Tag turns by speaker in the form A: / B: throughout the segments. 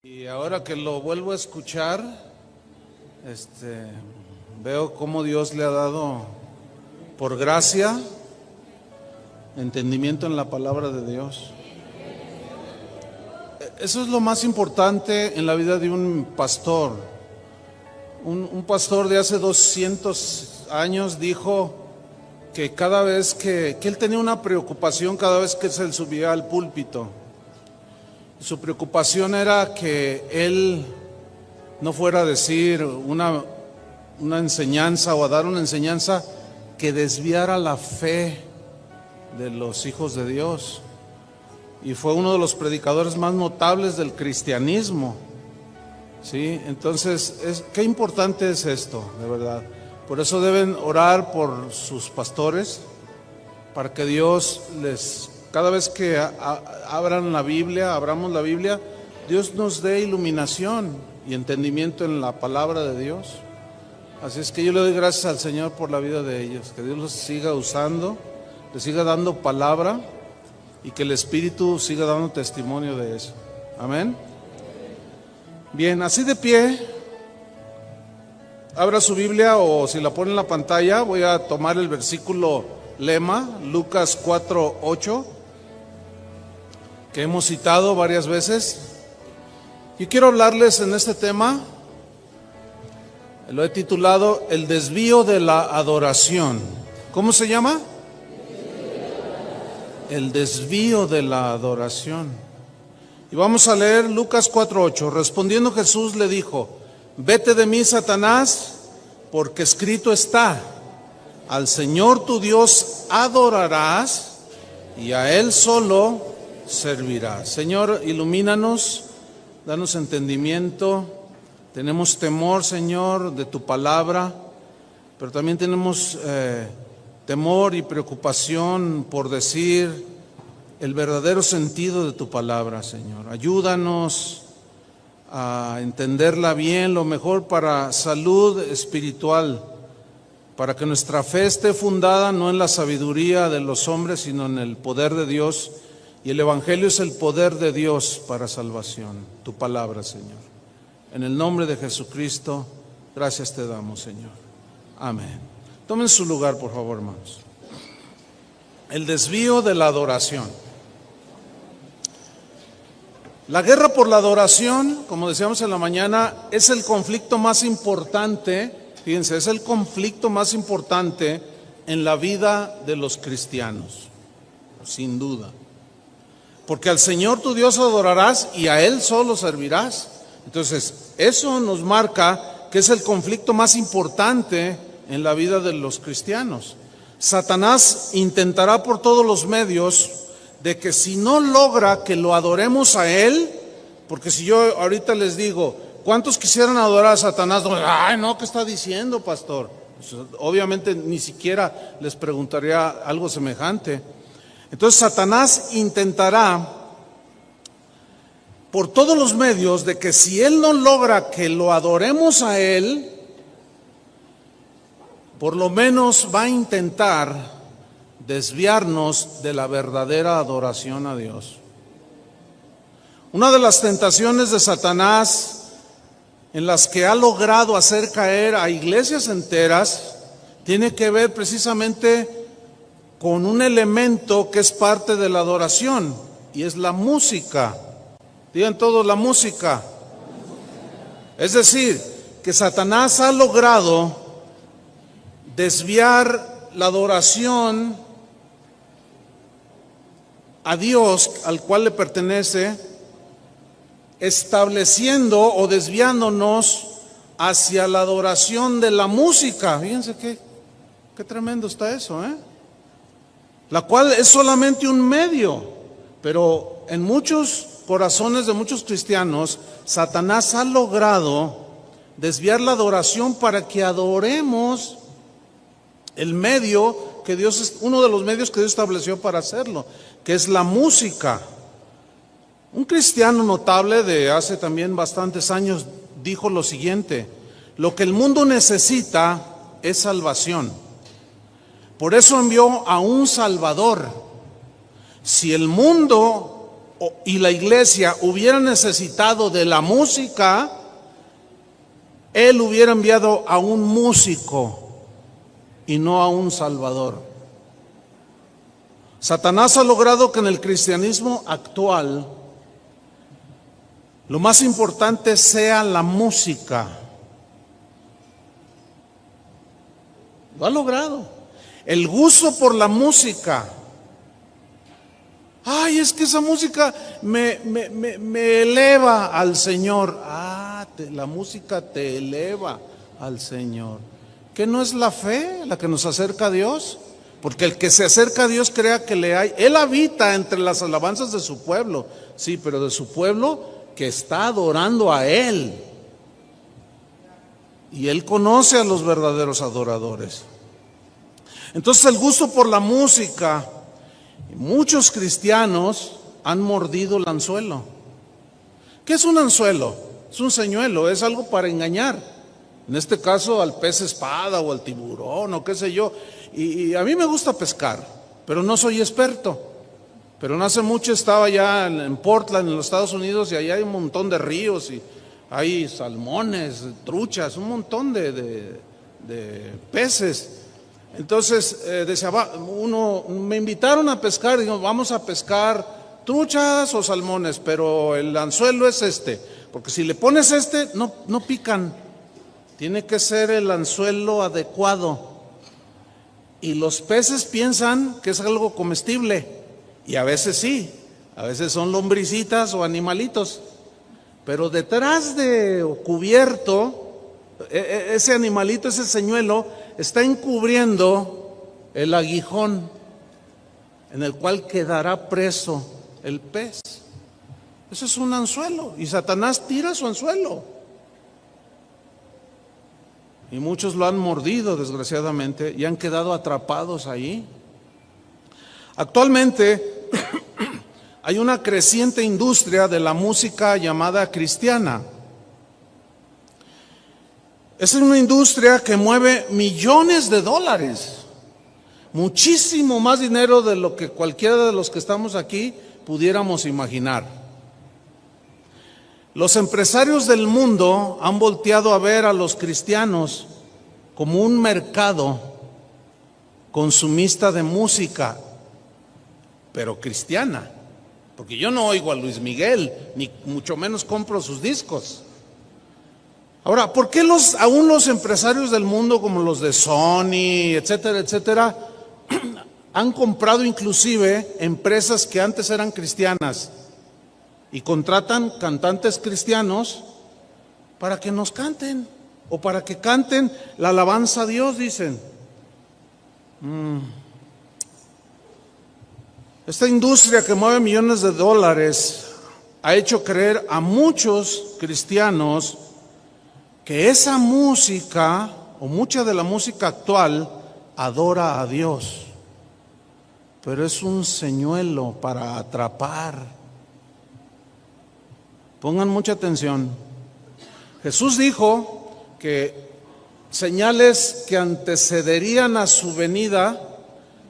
A: Y ahora que lo vuelvo a escuchar, veo cómo Dios le ha dado, por gracia, entendimiento en la palabra de Dios. Eso es lo más importante en la vida de un pastor. Un pastor de hace 200 años dijo que cada vez que él tenía una preocupación cada vez que se subía al púlpito. Su preocupación era que él no fuera a decir una enseñanza o a dar una enseñanza que desviara la fe de los hijos de Dios. Y fue uno de los predicadores más notables del cristianismo. ¿Sí? Entonces, qué importante es esto, de verdad. Por eso deben orar por sus pastores, para que Dios cada vez que abramos la Biblia, Dios nos dé iluminación y entendimiento en la palabra de Dios. Así es que yo le doy gracias al Señor por la vida de ellos, que Dios los siga usando, les siga dando palabra y que el Espíritu siga dando testimonio de eso. Amén. Bien, así de pie, abra su Biblia o si la pone en la pantalla, voy a tomar el versículo lema, Lucas 4:8, que hemos citado varias veces. Yo quiero hablarles en este tema, lo he titulado El desvío de la adoración. ¿Cómo se llama? El desvío de la adoración. Y vamos a leer Lucas 4:8. Respondiendo Jesús le dijo: vete de mí, Satanás, porque escrito está: al Señor tu Dios adorarás y a Él solo servirás. Señor, ilumínanos, danos entendimiento. Tenemos temor, Señor, de tu palabra, pero también tenemos temor y preocupación por decir el verdadero sentido de tu palabra, Señor. Ayúdanos a entenderla bien, lo mejor para salud espiritual, para que nuestra fe esté fundada no en la sabiduría de los hombres, sino en el poder de Dios. Y el Evangelio es el poder de Dios para salvación, tu palabra, Señor. En el nombre de Jesucristo, gracias te damos, Señor. Amén. Tomen su lugar, por favor, hermanos. El desvío de la adoración. La guerra por la adoración, como decíamos en la mañana, es el conflicto más importante, fíjense, es el conflicto más importante en la vida de los cristianos, sin duda. Porque al Señor tu Dios adorarás y a Él solo servirás. Entonces, eso nos marca que es el conflicto más importante en la vida de los cristianos. Satanás intentará por todos los medios de que si no logra que lo adoremos a Él, porque si yo ahorita les digo, ¿cuántos quisieran adorar a Satanás? Ay, no, ¿qué está diciendo, pastor? Pues, obviamente ni siquiera les preguntaría algo semejante. Entonces Satanás intentará por todos los medios de que si Él no logra que lo adoremos a Él, por lo menos va a intentar desviarnos de la verdadera adoración a Dios. Una de las tentaciones de Satanás en las que ha logrado hacer caer a iglesias enteras tiene que ver precisamente con un elemento que es parte de la adoración, y es la música. Digan todos, la música. Es decir, que Satanás ha logrado desviar la adoración a Dios, al cual le pertenece, estableciendo o desviándonos hacia la adoración de la música. Fíjense qué tremendo está eso, la cual es solamente un medio, pero en muchos corazones de muchos cristianos, Satanás ha logrado desviar la adoración para que adoremos el medio que Dios, uno de los medios que Dios estableció para hacerlo, que es la música. Un cristiano notable de hace también bastantes años dijo lo siguiente: lo que el mundo necesita es salvación. Por eso envió a un Salvador. Si el mundo y la iglesia hubiera necesitado de la música, Él hubiera enviado a un músico y no a un salvador. Satanás ha logrado que en el cristianismo actual lo más importante sea la música. Lo ha logrado. El gusto por la música. Ay, es que esa música me eleva al Señor. La música te eleva al Señor. ¿Qué no es la fe la que nos acerca a Dios? Porque el que se acerca a Dios crea que le hay. Él habita entre las alabanzas de su pueblo. Sí, pero de su pueblo que está adorando a Él. Y Él conoce a los verdaderos adoradores. Entonces el gusto por la música, muchos cristianos han mordido el anzuelo. ¿Qué es un anzuelo? Es un señuelo, es algo para engañar. En este caso al pez espada o al tiburón o qué sé yo. Y a mí me gusta pescar, pero no soy experto. Pero no hace mucho estaba ya en Portland, en los Estados Unidos, y allá hay un montón de ríos y hay salmones, truchas, un montón de peces. Entonces decía, me invitaron a pescar, digo, vamos a pescar truchas o salmones, pero el anzuelo es este, porque si le pones este, no pican, tiene que ser el anzuelo adecuado. Y los peces piensan que es algo comestible, y a veces sí, a veces son lombricitas o animalitos, pero detrás de o cubierto, ese animalito, ese señuelo, está encubriendo el aguijón en el cual quedará preso el pez. Eso es un anzuelo, y Satanás tira su anzuelo. Y muchos lo han mordido, desgraciadamente, y han quedado atrapados ahí. Actualmente hay una creciente industria de la música llamada cristiana. Es una industria que mueve millones de dólares, muchísimo más dinero de lo que cualquiera de los que estamos aquí pudiéramos imaginar. Los empresarios del mundo han volteado a ver a los cristianos como un mercado consumista de música, pero cristiana, porque yo no oigo a Luis Miguel, ni mucho menos compro sus discos. Ahora, ¿por qué aún los empresarios del mundo como los de Sony, etcétera, etcétera, han comprado inclusive empresas que antes eran cristianas y contratan cantantes cristianos para que nos canten o para que canten la alabanza a Dios, dicen? Esta industria que mueve millones de dólares ha hecho creer a muchos cristianos que esa música o mucha de la música actual adora a Dios, pero es un señuelo para atrapar. Pongan mucha atención. Jesús dijo que señales que antecederían a su venida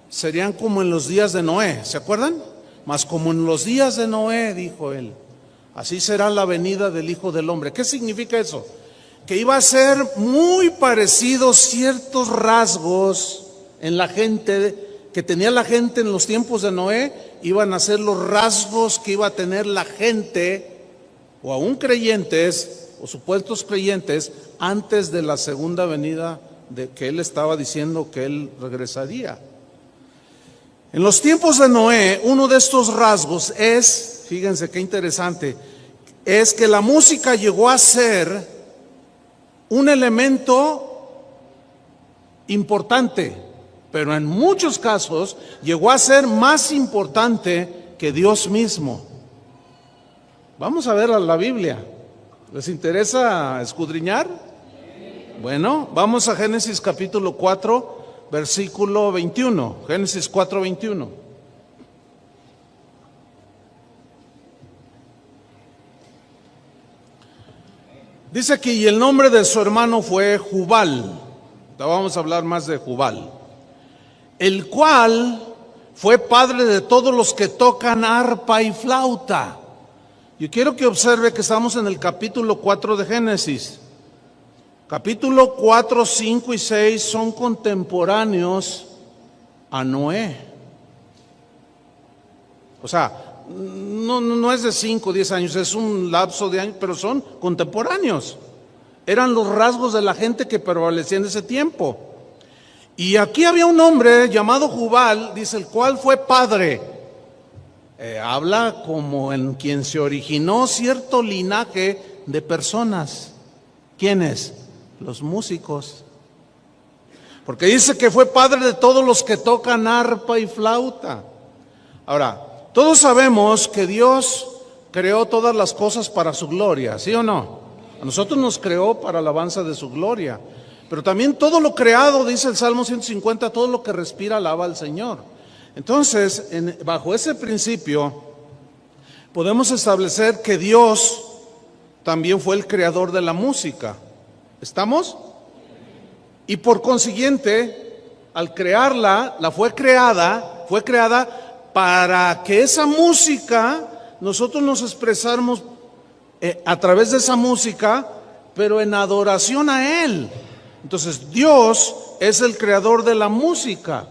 A: serían como en los días de Noé, ¿se acuerdan? Mas como en los días de Noé, dijo él, así será la venida del Hijo del Hombre. ¿Qué significa eso? Que iba a ser muy parecido ciertos rasgos en la gente, que tenía la gente en los tiempos de Noé, iban a ser los rasgos que iba a tener la gente, o aún creyentes, o supuestos creyentes, antes de la segunda venida de que él estaba diciendo que él regresaría. En los tiempos de Noé, uno de estos rasgos es, fíjense qué interesante, es que la música llegó a ser un elemento importante, pero en muchos casos llegó a ser más importante que Dios mismo. Vamos a ver a la Biblia. ¿Les interesa escudriñar? Bueno, vamos a Génesis capítulo 4, versículo 21. Génesis 4, 21. Dice aquí, y el nombre de su hermano fue Jubal. Vamos a hablar más de Jubal. El cual fue padre de todos los que tocan arpa y flauta. Yo quiero que observe que estamos en el capítulo 4 de Génesis. Capítulo 4, 5 y 6 son contemporáneos a Noé. O sea, no es de 5 o 10 años, es un lapso de años, pero son contemporáneos. Eran los rasgos de la gente que prevalecían en ese tiempo. Y aquí había un hombre llamado Jubal, dice, el cual fue padre. Habla como en quien se originó cierto linaje de personas. ¿Quiénes? Los músicos. Porque dice que fue padre de todos los que tocan arpa y flauta. Ahora, todos sabemos que Dios creó todas las cosas para su gloria, ¿sí o no? A nosotros nos creó para alabanza de su gloria. Pero también todo lo creado, dice el Salmo 150, todo lo que respira alaba al Señor. Entonces, bajo ese principio, podemos establecer que Dios también fue el creador de la música. ¿Estamos? Y por consiguiente, al crearla, fue creada para que esa música, nosotros nos expresáramos a través de esa música, pero en adoración a Él. Entonces, Dios es el creador de la música.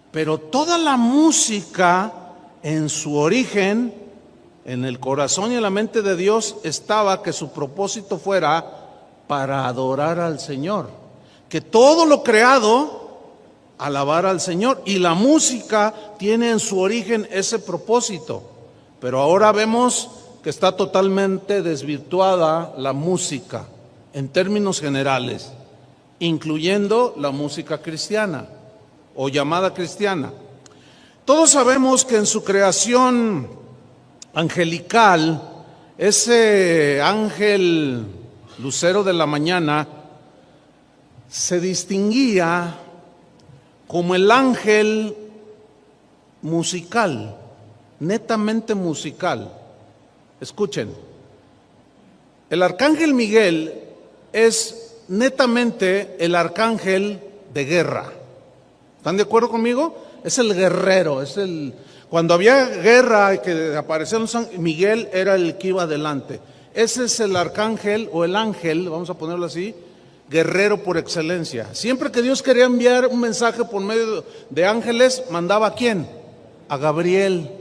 A: Pero toda la música en su origen, en el corazón y en la mente de Dios, estaba que su propósito fuera para adorar al Señor. Que todo lo creado alabara al Señor. Y la música tiene en su origen ese propósito. Pero ahora vemos que está totalmente desvirtuada la música en términos generales, incluyendo la música cristiana o llamada cristiana. Todos sabemos que en su creación angelical, ese ángel lucero de la mañana se distinguía como el ángel musical, netamente musical. Escuchen, el arcángel Miguel es netamente el arcángel de guerra. ¿Están de acuerdo conmigo? Es el guerrero, cuando había guerra y que aparecían los ángeles, Miguel era el que iba adelante. Ese es el arcángel o el ángel, vamos a ponerlo así, guerrero por excelencia. Siempre que Dios quería enviar un mensaje por medio de ángeles, mandaba ¿a quién? A Gabriel.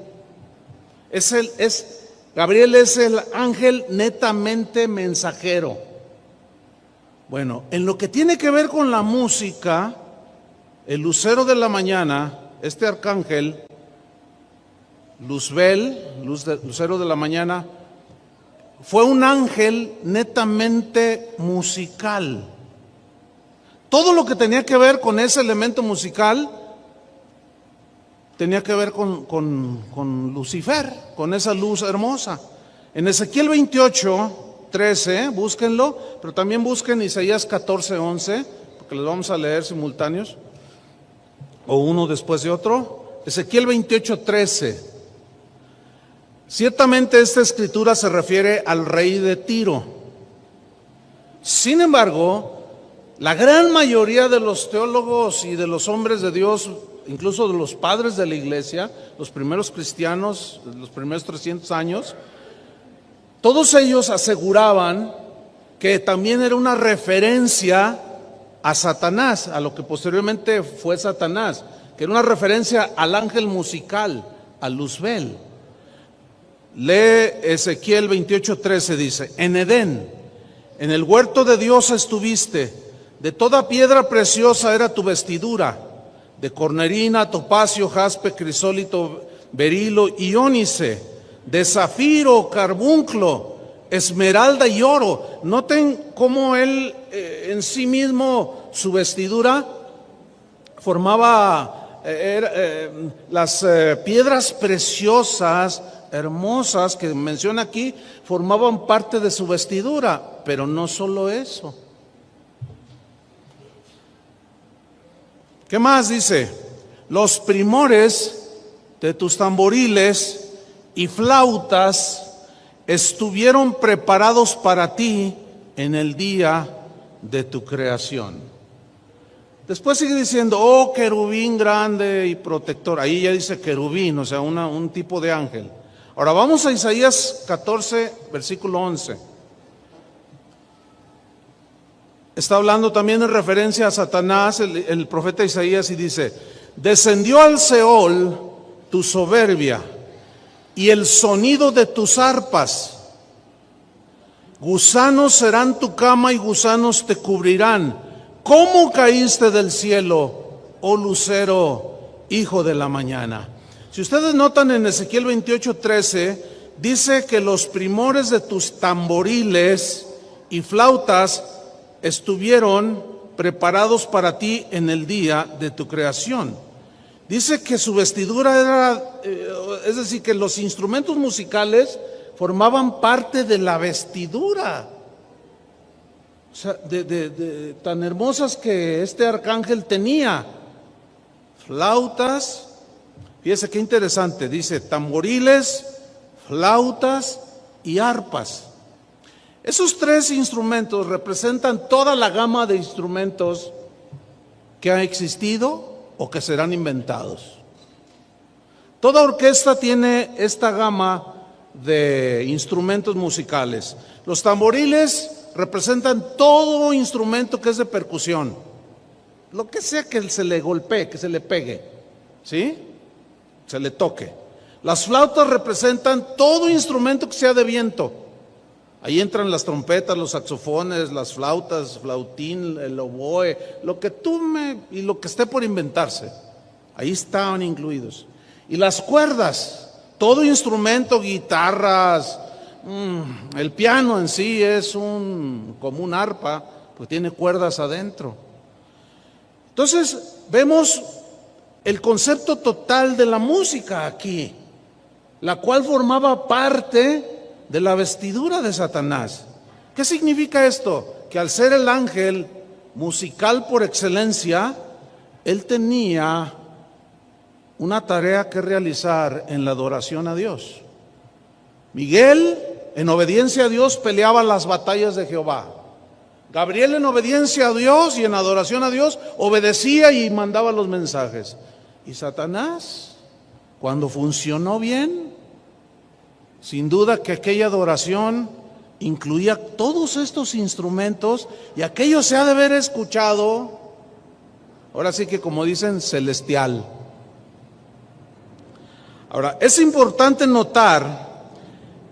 A: Gabriel es el ángel netamente mensajero. Bueno, en lo que tiene que ver con la música, el lucero de la mañana, este arcángel, Luzbel, lucero de la mañana, fue un ángel netamente musical. Todo lo que tenía que ver con ese elemento musical tenía que ver con Lucifer, con esa luz hermosa. En Ezequiel 28:13, búsquenlo, pero también busquen Isaías 14:11, porque los vamos a leer simultáneos, o uno después de otro. Ezequiel 28:13. Ciertamente esta escritura se refiere al rey de Tiro. Sin embargo, la gran mayoría de los teólogos y de los hombres de Dios, incluso de los padres de la iglesia, los primeros cristianos, los primeros 300 años, todos ellos aseguraban que también era una referencia a Satanás, a lo que posteriormente fue Satanás, que era una referencia al ángel musical, a Luzbel. Lee Ezequiel 28:13, dice: en Edén, en el huerto de Dios estuviste, de toda piedra preciosa era tu vestidura, de cornerina, topacio, jaspe, crisólito, berilo y ónice, de zafiro, carbunclo, esmeralda y oro. Noten cómo él en sí mismo, su vestidura formaba las piedras preciosas, hermosas que menciona aquí, formaban parte de su vestidura. Pero no solo eso. ¿Qué más dice? Los primores de tus tamboriles y flautas estuvieron preparados para ti en el día de tu creación. Después sigue diciendo, oh querubín grande y protector. Ahí ya dice querubín, o sea, un tipo de ángel. Ahora vamos a Isaías 14, versículo 11. Está hablando también en referencia a Satanás, el profeta Isaías, y dice, descendió al Seol tu soberbia y el sonido de tus arpas. Gusanos serán tu cama y gusanos te cubrirán. ¿Cómo caíste del cielo, oh lucero, hijo de la mañana? Si ustedes notan en Ezequiel 28:13, dice que los primores de tus tamboriles y flautas estuvieron preparados para ti en el día de tu creación. Dice que su vestidura era, es decir, que los instrumentos musicales formaban parte de la vestidura. O sea, tan hermosas que este arcángel tenía. Flautas, fíjese qué interesante, dice tamboriles, flautas y arpas. Esos tres instrumentos representan toda la gama de instrumentos que ha existido o que serán inventados. Toda orquesta tiene esta gama de instrumentos musicales. Los tamboriles representan todo instrumento que es de percusión, lo que sea que se le golpee, que se le pegue, ¿sí? Se le toque. Las flautas representan todo instrumento que sea de viento. Ahí entran las trompetas, los saxofones, las flautas, flautín, el oboe, lo que y lo que esté por inventarse. Ahí estaban incluidos. Y las cuerdas, todo instrumento, guitarras, el piano en sí es como un arpa, pues tiene cuerdas adentro. Entonces vemos el concepto total de la música aquí, la cual formaba parte de la vestidura de Satanás. ¿Qué significa esto? Que al ser el ángel musical por excelencia, él tenía una tarea que realizar en la adoración a Dios. Miguel, en obediencia a Dios, peleaba las batallas de Jehová. Gabriel, en obediencia a Dios y en adoración a Dios, obedecía y mandaba los mensajes. Y Satanás, cuando funcionó bien, sin duda que aquella adoración incluía todos estos instrumentos, y aquello se ha de haber escuchado, ahora sí que como dicen, celestial. Ahora, es importante notar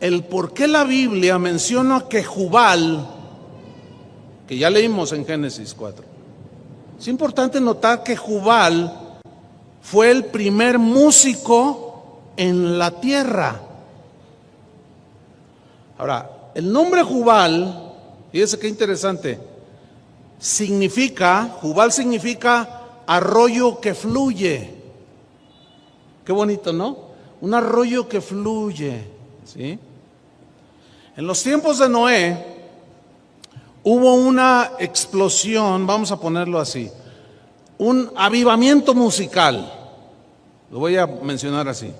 A: el por qué la Biblia menciona que Jubal, que ya leímos en Génesis 4. Es importante notar que Jubal fue el primer músico en la tierra. Ahora, el nombre Jubal, fíjese qué interesante, Jubal significa arroyo que fluye. Qué bonito, ¿no? Un arroyo que fluye, ¿sí? En los tiempos de Noé hubo una explosión, vamos a ponerlo así, un avivamiento musical, lo voy a mencionar así.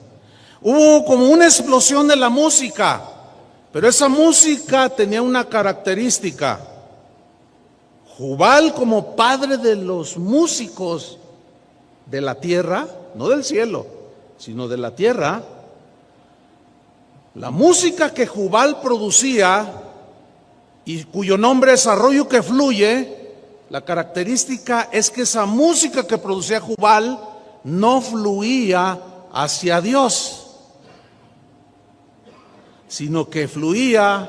A: Hubo como una explosión de la música, pero esa música tenía una característica. Jubal, como padre de los músicos de la tierra, no del cielo, sino de la tierra, la música que Jubal producía y cuyo nombre es arroyo que fluye, la característica es que esa música que producía Jubal no fluía hacia Dios, sino que fluía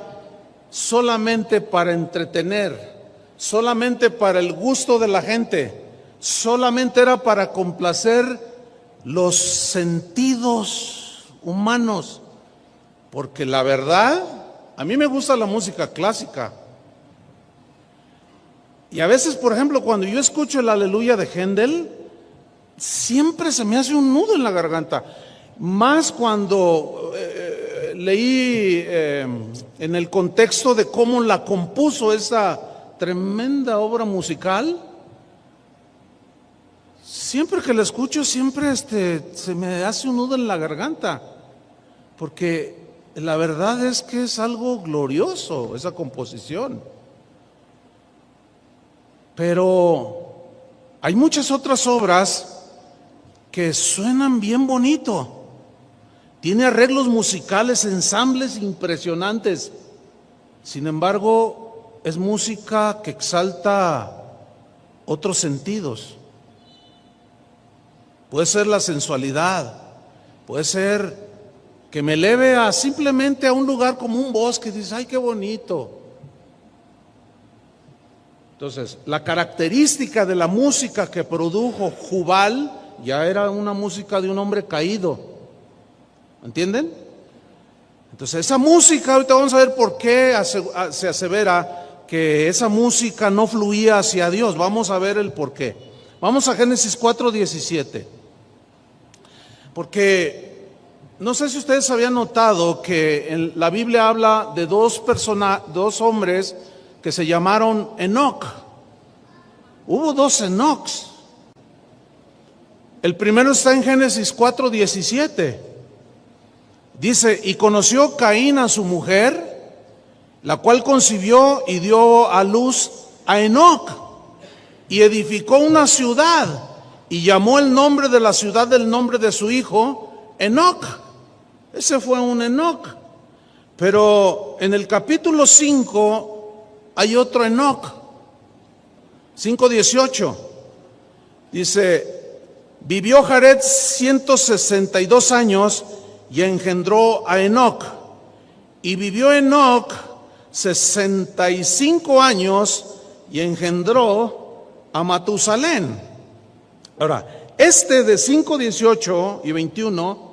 A: solamente para entretener, solamente para el gusto de la gente, solamente era para complacer los sentidos humanos. Porque la verdad, a mí me gusta la música clásica. Y a veces, por ejemplo, cuando yo escucho el Aleluya de Händel, siempre se me hace un nudo en la garganta. Más cuando leí en el contexto de cómo la compuso esa tremenda obra musical. Siempre que la escucho, siempre se me hace un nudo en la garganta. Porque la verdad es que es algo glorioso esa composición. Pero Hay muchas otras obras que suenan bien bonito. Tiene arreglos musicales, ensambles impresionantes. Sin embargo, es música que exalta otros sentidos. Puede ser la sensualidad, puede ser que me eleve a simplemente a un lugar como un bosque y dices, ay, qué bonito. Entonces, la característica de la música que produjo Jubal ya era una música de un hombre caído. ¿Entienden? Entonces, esa música, ahorita vamos a ver por qué se asevera que esa música no fluía hacia Dios. Vamos a ver el por qué. Vamos a Génesis 4:17. Porque no sé si ustedes habían notado que en la Biblia habla de dos hombres que se llamaron Enoc. Hubo dos Enocs. El primero está en Génesis 4:17. Dice, y conoció Caín a su mujer, la cual concibió y dio a luz a Enoc, y edificó una ciudad, y llamó el nombre de la ciudad del nombre de su hijo, Enoc. Ese fue un Enoc. Pero en el capítulo 5 hay otro Enoc. 5:18. Dice, vivió Jared 162 años y engendró a Enoc. Y vivió Enoc 65 años y engendró a Matusalén. Ahora, este de 5:18 y 21,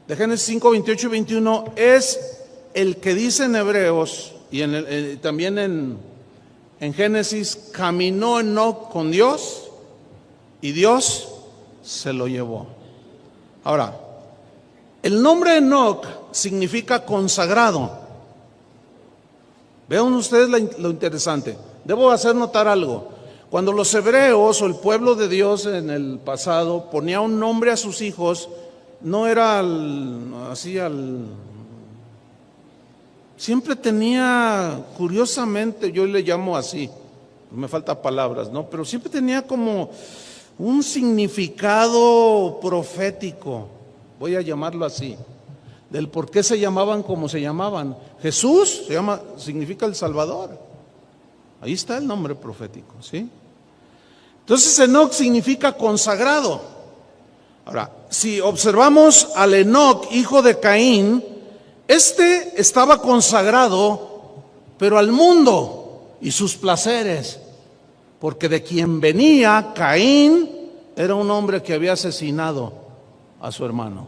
A: de Génesis 5:28 y 21, es el que dice en Hebreos y también en Génesis, caminó Enoc con Dios y Dios se lo llevó. Ahora, el nombre Enoc significa consagrado. Vean ustedes lo interesante. Debo hacer notar algo. Cuando los hebreos o el pueblo de Dios en el pasado ponía un nombre a sus hijos, no era siempre tenía, curiosamente, yo le llamo así, me faltan palabras, ¿no? Pero siempre tenía como un significado profético, voy a llamarlo así, del por qué se llamaban como se llamaban. Jesús significa el Salvador. Ahí está el nombre profético, ¿sí? Entonces Enoc significa consagrado. Ahora, si observamos al Enoc, hijo de Caín, este estaba consagrado, pero al mundo y sus placeres, porque de quien venía Caín era un hombre que había asesinado a su hermano.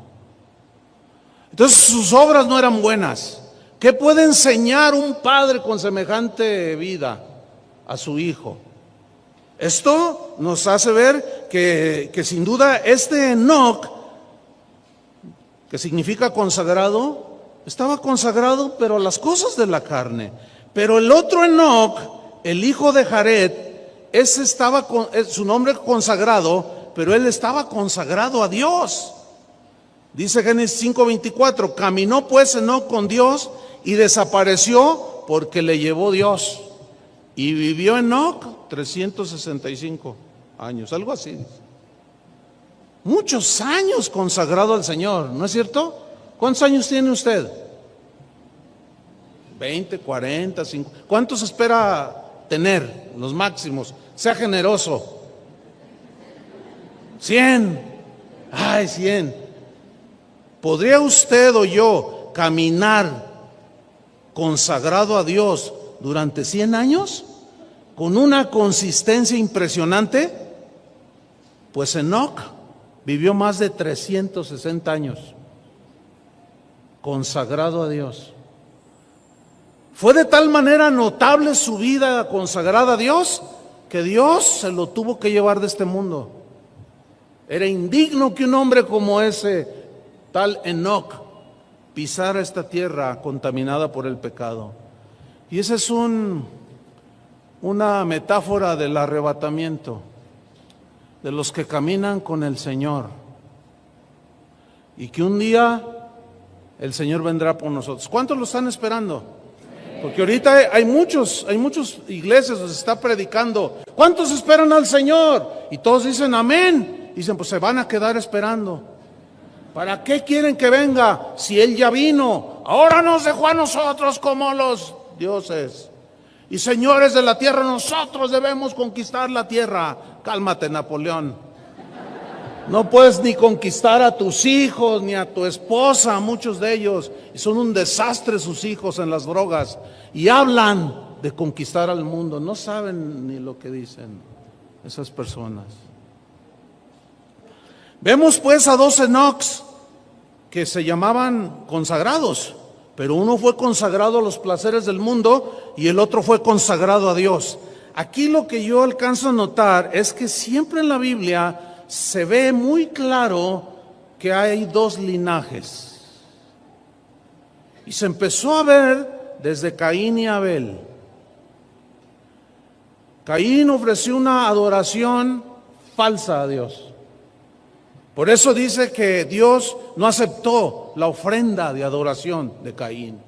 A: Entonces sus obras no eran buenas. ¿Qué puede enseñar un padre con semejante vida a su hijo? Esto nos hace ver que sin duda este Enoc, que significa consagrado, estaba consagrado pero a las cosas de la carne. Pero el otro Enoc, el hijo de Jared, ese estaba su nombre consagrado, pero él estaba consagrado a Dios. Dice Génesis 5:24, caminó pues Enoc con Dios y desapareció porque le llevó Dios. Y vivió Enoc 365 años, algo así. Muchos años consagrado al Señor, ¿no es cierto? ¿Cuántos años tiene usted? 20, 40, 50. ¿Cuántos espera tener? Los máximos. Sea generoso. 100. Ay, 100. ¿Podría usted o yo caminar consagrado a Dios durante 100 años? Con una consistencia impresionante. Pues Enoc vivió más de 360 años consagrado a Dios. Fue de tal manera notable su vida consagrada a Dios que Dios se lo tuvo que llevar de este mundo. Era indigno que un hombre como ese, tal Enoc, pisara esta tierra contaminada por el pecado. Y esa es una metáfora del arrebatamiento de los que caminan con el Señor, y que un día el Señor vendrá por nosotros. ¿Cuántos lo están esperando? Porque ahorita hay muchas iglesias donde se está predicando. ¿Cuántos esperan al Señor? Y todos dicen amén. Dicen, pues se van a quedar esperando. ¿Para qué quieren que venga si Él ya vino? Ahora nos dejó a nosotros como los dioses. Y señores de la tierra, nosotros debemos conquistar la tierra. Cálmate, Napoleón. No puedes ni conquistar a tus hijos, ni a tu esposa, muchos de ellos. Y son un desastre sus hijos en las drogas. Y hablan de conquistar al mundo. No saben ni lo que dicen esas personas. Vemos pues a 2 Enocs que se llamaban consagrados. Pero uno fue consagrado a los placeres del mundo y el otro fue consagrado a Dios. Aquí lo que yo alcanzo a notar es que siempre en la Biblia se ve muy claro que hay 2 linajes. Y se empezó a ver desde Caín y Abel. Caín ofreció una adoración falsa a Dios. Por eso dice que Dios no aceptó la ofrenda de adoración de Caín,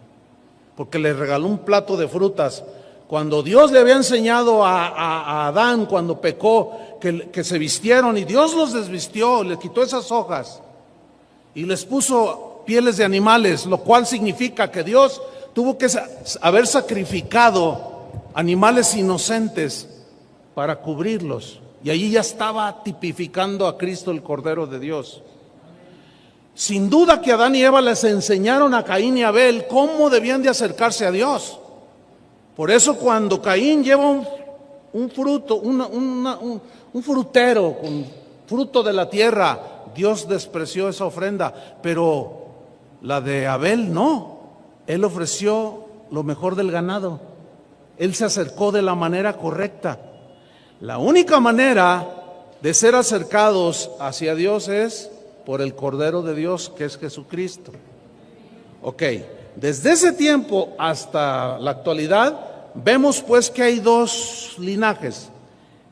A: porque le regaló un plato de frutas. Cuando Dios le había enseñado a Adán, cuando pecó, que se vistieron, y Dios los desvistió, le quitó esas hojas y les puso pieles de animales, lo cual significa que Dios tuvo que haber sacrificado animales inocentes para cubrirlos. Y allí ya estaba tipificando a Cristo, el Cordero de Dios. Sin duda que Adán y Eva les enseñaron a Caín y Abel cómo debían de acercarse a Dios. Por eso cuando Caín lleva un fruto, un frutero con fruto de la tierra, Dios despreció esa ofrenda. Pero la de Abel no. Él ofreció lo mejor del ganado. Él se acercó de la manera correcta. La única manera de ser acercados hacia Dios es por el Cordero de Dios, que es Jesucristo. Ok, desde ese tiempo hasta la actualidad, vemos pues que hay 2 linajes.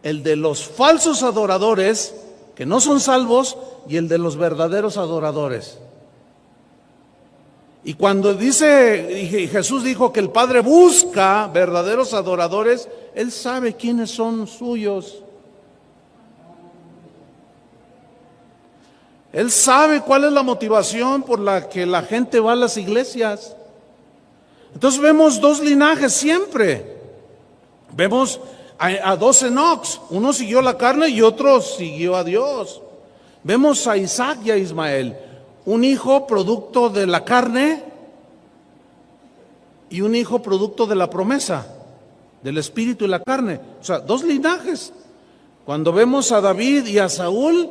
A: El de los falsos adoradores, que no son salvos, y el de los verdaderos adoradores. Y cuando Jesús dijo que el Padre busca verdaderos adoradores, Él sabe quiénes son suyos. Él sabe cuál es la motivación por la que la gente va a las iglesias. Entonces vemos 2 linajes siempre. Vemos a 2 Enocs. Uno siguió la carne y otro siguió a Dios. Vemos a Isaac y a Ismael. Un hijo producto de la carne y un hijo producto de la promesa, del espíritu y la carne. O sea, 2 linajes. Cuando vemos a David y a Saúl,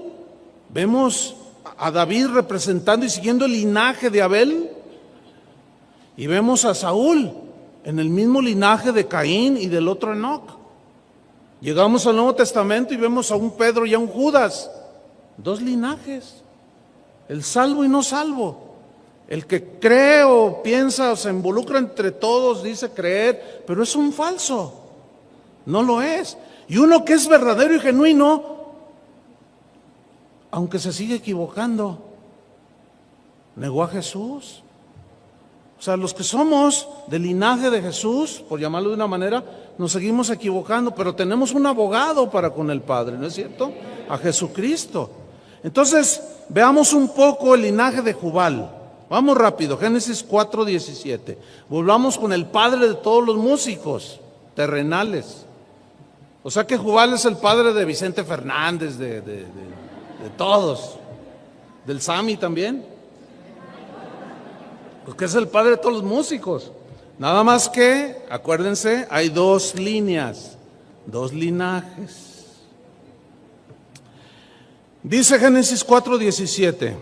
A: vemos a David representando y siguiendo el linaje de Abel, y vemos a Saúl en el mismo linaje de Caín y del otro Enoc. Llegamos al Nuevo Testamento y vemos a un Pedro y a un Judas. 2 linajes. El salvo y no salvo. El que cree o piensa o se involucra entre todos, dice creer, pero es un falso. No lo es. Y uno que es verdadero y genuino, aunque se sigue equivocando, negó a Jesús. O sea, los que somos del linaje de Jesús, por llamarlo de una manera, nos seguimos equivocando, pero tenemos un abogado para con el Padre, ¿no es cierto? A Jesucristo. Entonces, veamos un poco el linaje de Jubal. Vamos rápido, Génesis 4:17. Volvamos con el padre de todos los músicos terrenales. O sea que Jubal es el padre de Vicente Fernández, de todos. Del Sammy también. Porque es el padre de todos los músicos. Nada más que, acuérdense, hay 2 líneas, 2 linajes. Dice Génesis 4:17,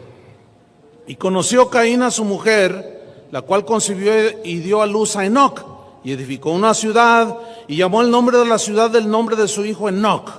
A: y conoció Caín a su mujer, la cual concibió y dio a luz a Enoc, y edificó una ciudad, y llamó el nombre de la ciudad del nombre de su hijo Enoc.